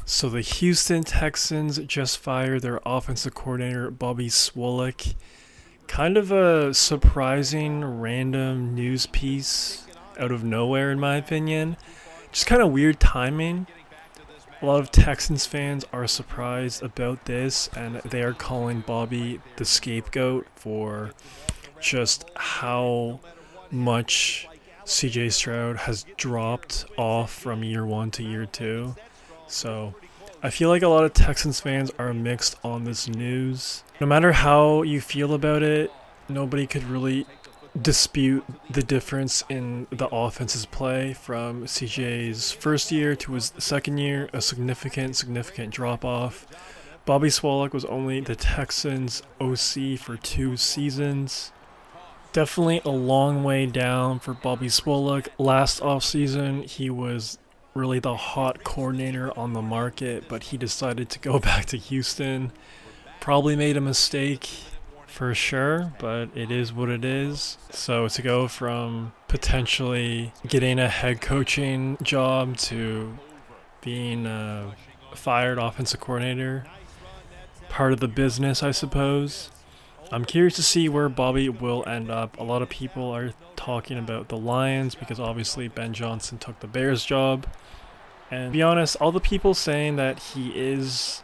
So the Houston Texans just fired their offensive coordinator, Bobby Swolek. Kind of a surprising, random news piece out of nowhere, in my opinion. Just kind of weird timing. A lot of Texans fans are surprised about this, and they are calling Bobby the scapegoat for just how much CJ Stroud has dropped off from year one to year two. So I feel like a lot of Texans fans are mixed on this news. No matter how you feel about it, nobody could really dispute the difference in the offense's play from CJ's first year to his second year, a significant drop off. Bobby Swallow was only the Texans' OC for 2 seasons. Definitely a long way down for Bobby Swallow. Last offseason, he was really the hot coordinator on the market, but he decided to go back to Houston. Probably made a mistake for sure, but it is what it is. So to go from potentially getting a head coaching job to being a fired offensive coordinator, part of the business, I suppose. I'm curious to see where Bobby will end up. A lot of people are talking about the Lions because obviously Ben Johnson took the Bears job. And to be honest, all the people saying that he is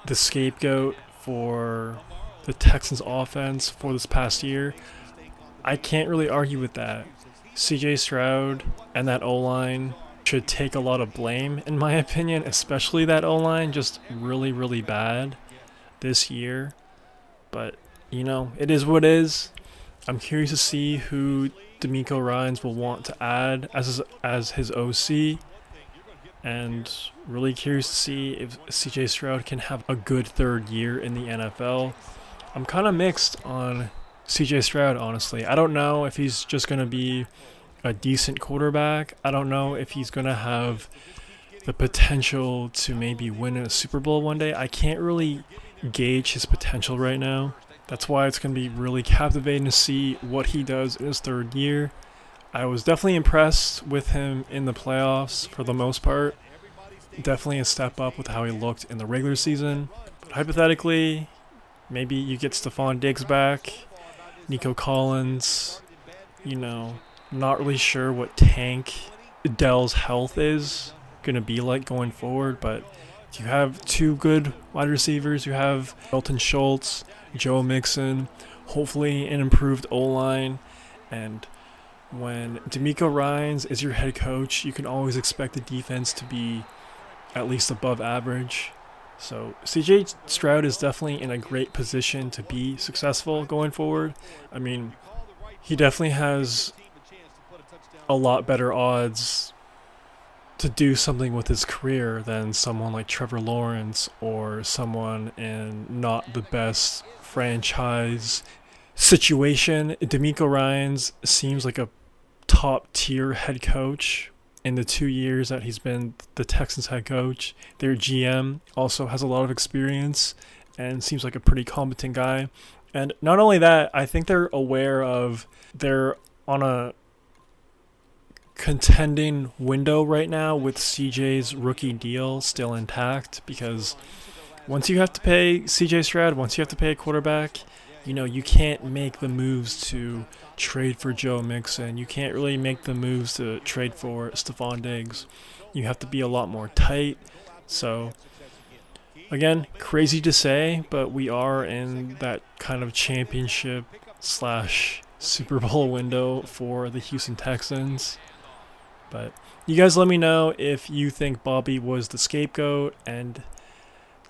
the scapegoat for the Texans offense for this past year, I can't really argue with that. CJ Stroud and that O-line should take a lot of blame, in my opinion, especially that O-line, just really bad this year. But, it is what it is. I'm curious to see who D'Amico Ryans will want to add as his OC. And really curious to see if CJ Stroud can have a good third year in the NFL. I'm kind of mixed on CJ Stroud, honestly. I don't know if he's just going to be a decent quarterback. I don't know if he's going to have the potential to maybe win a Super Bowl one day. I can't really gauge his potential right now. That's why it's going to be really captivating to see what he does in his third year. I was definitely impressed with him in the playoffs for the most part. Definitely a step up with how he looked in the regular season. But hypothetically, maybe you get Stephon Diggs back, Nico Collins, not really sure what Tank Dell's health is going to be like going forward, but you have two good wide receivers. You have Dalton Schultz, Joe Mixon, hopefully an improved O-line, and when D'Amico Ryans is your head coach, you can always expect the defense to be at least above average. So CJ Stroud is definitely in a great position to be successful going forward. I mean, he definitely has a lot better odds to do something with his career than someone like Trevor Lawrence or someone in not the best franchise situation. D'Amico Ryans seems like a top tier head coach in the 2 years that he's been the Texans head coach. Their GM also has a lot of experience and seems like a pretty competent guy. And not only that, I think they're aware of they're on a contending window right now with CJ's rookie deal still intact, because once you have to pay CJ Stroud, once you have to pay a quarterback, you can't make the moves to trade for Joe Mixon. You can't really make the moves to trade for Stephon Diggs. You have to be a lot more tight. So, again, crazy to say, but we are in that kind of championship / Super Bowl window for the Houston Texans. But you guys let me know if you think Bobby was the scapegoat, and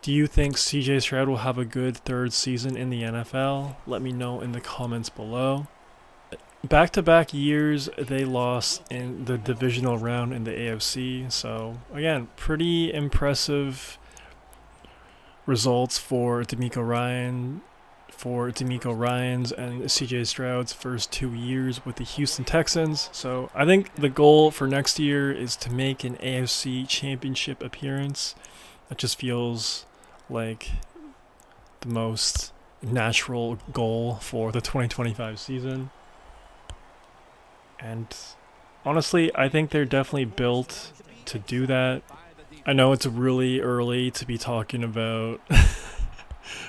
do you think CJ Stroud will have a good third season in the NFL? Let me know in the comments below. Back-to-back years, they lost in the divisional round in the AFC. So, again, pretty impressive results for D'Amico Ryans and CJ Stroud's first 2 years with the Houston Texans. So I think the goal for next year is to make an AFC championship appearance. That just feels like the most natural goal for the 2025 season. And honestly, I think they're definitely built to do that. I know it's really early to be talking about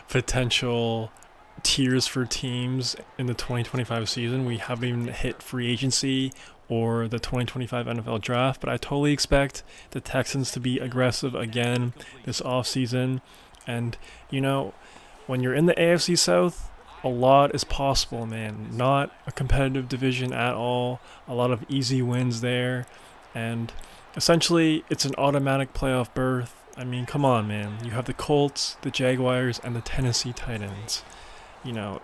potential tiers for teams in the 2025 season. We haven't even hit free agency or the 2025 NFL draft, but I totally expect the Texans to be aggressive again this offseason. And, you know, when you're in the AFC South, a lot is possible, man. Not a competitive division at all. A lot of easy wins there. And essentially, it's an automatic playoff berth. I mean, come on, man. You have the Colts, the Jaguars, and the Tennessee Titans. You know,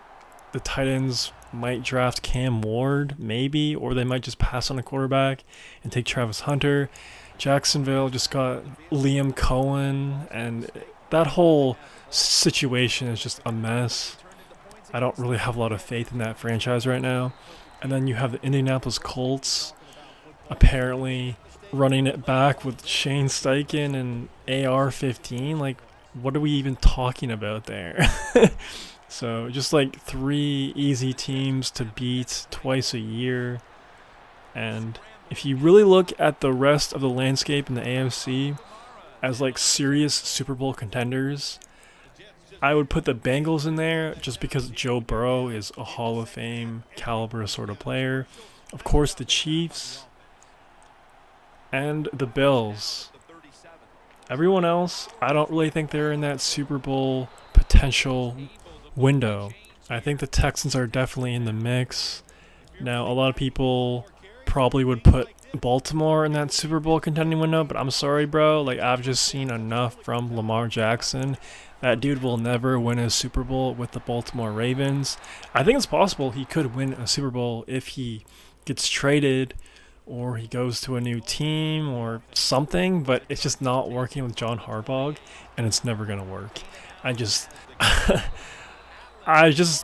the Titans might draft Cam Ward, maybe, or they might just pass on a quarterback and take Travis Hunter. Jacksonville just got Liam Cohen, and that whole situation is just a mess. I don't really have a lot of faith in that franchise right now. And then you have the Indianapolis Colts, apparently running it back with Shane Steichen and AR-15. Like, what are we even talking about there? So just like 3 easy teams to beat twice a year. And if you really look at the rest of the landscape in the AFC as like serious Super Bowl contenders, I would put the Bengals in there just because Joe Burrow is a Hall of Fame caliber sort of player. Of course, the Chiefs and the Bills. Everyone else, I don't really think they're in that Super Bowl potential window. I think the Texans are definitely in the mix. Now, a lot of people probably would put Baltimore in that Super Bowl contending window, but I'm sorry, bro. Like, I've just seen enough from Lamar Jackson. That dude will never win a Super Bowl with the Baltimore Ravens. I think it's possible he could win a Super Bowl if he gets traded or he goes to a new team or something, but it's just not working with John Harbaugh, and it's never going to work. I just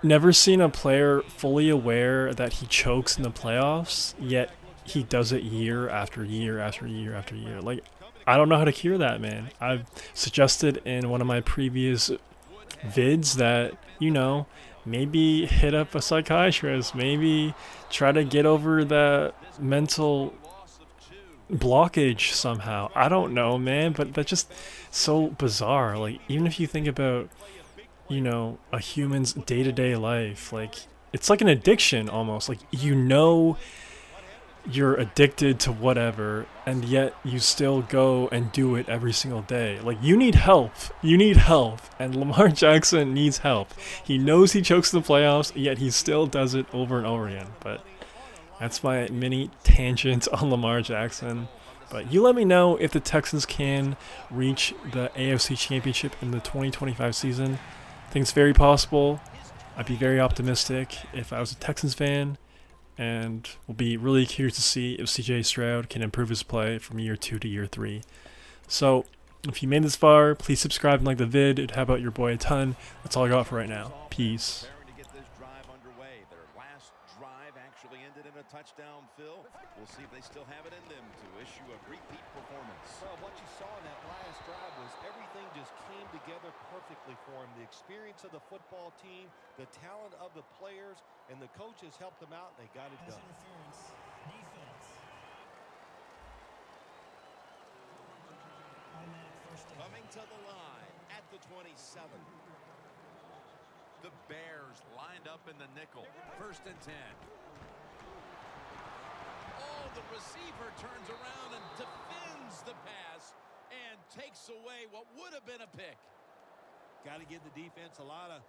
never seen a player fully aware that he chokes in the playoffs, yet he does it year after year after year after year. Like, I don't know how to cure that, man. I've suggested in one of my previous vids that, you know, maybe hit up a psychiatrist, maybe try to get over that mental blockage somehow. I don't know, man, but that's just so bizarre. Like, even if you think about, you know, a human's day-to-day life, like, it's like an addiction almost. Like, you know, you're addicted to whatever, and yet you still go and do it every single day. Like, you need help. You need help. And Lamar Jackson needs help. He knows he chokes in the playoffs, yet he still does it over and over again. But that's my mini tangent on Lamar Jackson. But you let me know if the Texans can reach the AFC Championship in the 2025 season. I think it's very possible. I'd be very optimistic if I was a Texans fan. And we'll be really curious to see if CJ Stroud can improve his play from year 2 to year 3. So, if you made this far, please subscribe and like the vid. It'd help out your boy a ton. That's all I got for right now. Peace. Touchdown, Phil. We'll see if they still have it in them to issue a repeat performance. Well, what you saw in that last drive was everything just came together perfectly for him. The experience of the football team, the talent of the players, and the coaches helped them out, and they got it done. Coming to the line at the 27. The Bears lined up in the nickel. 1st and 10. Oh, the receiver turns around and defends the pass and takes away what would have been a pick. Got to give the defense a lot of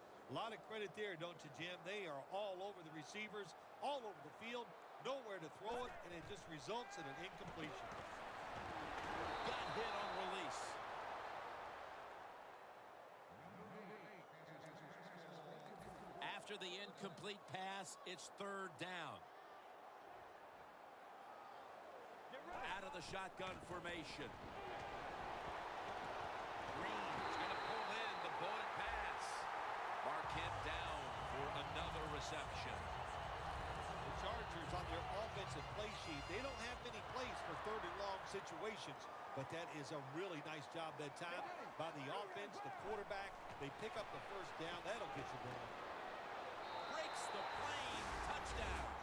credit there, don't you, Jim? They are all over the receivers, all over the field, nowhere to throw it, and it just results in an incompletion. Got hit on release. After the incomplete pass, it's 3rd down. Out of the shotgun formation. Green's going to pull in the bullet pass. Mark him down for another reception. The Chargers on their offensive play sheet, they don't have many plays for 3rd and long situations, but that is a really nice job that time by the offense, the quarterback. They pick up the 1st down. That'll get you going. Breaks the plane. Touchdown.